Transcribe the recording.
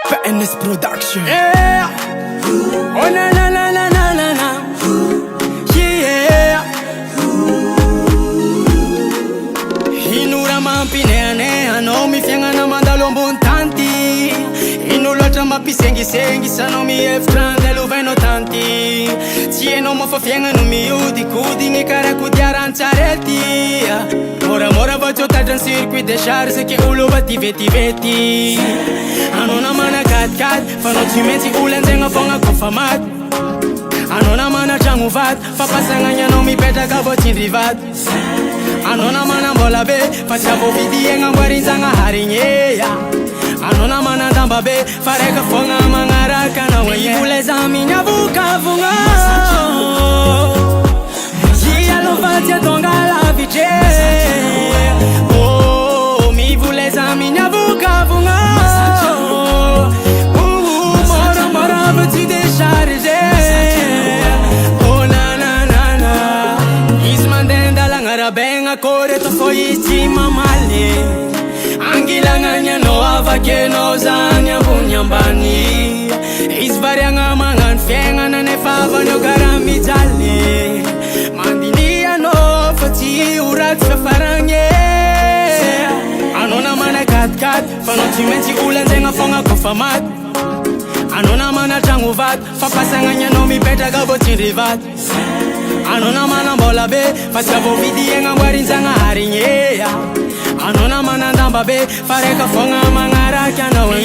Fatness Production. Yeah. Oh na na na na na na na. Yeah. Hinura mampinea no mi fianga na mandalo mbontanti. Inolotra mapisengisengi sano mi eftrandelo veno tanti. Tieno mo fa fianga no mi udi ni cara kudiaranzareti. Mora faccio taggian circuit de charge che ulo batti veti. Ano naman na kat fanno cimenti ulen zenga fonga kofamat. Ano naman na changuvat papasanganya no mi peta kabotin rivat. Ano naman na bola be facciamo vidi nga guarinzanga harinyeya. Ano naman na damba be fareka fonga mangaraka na weye. Uleza minha buka funga. Gia lo fazia tonga la vice. Oh, mi vuleza minha buka funga. Mora voti decharge. Oh na na na na. Ismandenda langara benga kore to foi cima male. Angilanganya no avake no zanya bunyambani. Isvarianga mangan fenga na nefava no garami jale. Mandinia no fati urat fafaranye. Ano naman na kat fano cimenti ulen zenga fonga kofamat. Ano naman na changuvat papasanganya no mi peta gabotin rivat. Ano naman na bola be facciamo vidi nga guarinzanga harinyeya. Ano naman na damba be fareka fonga mangaraka na weye.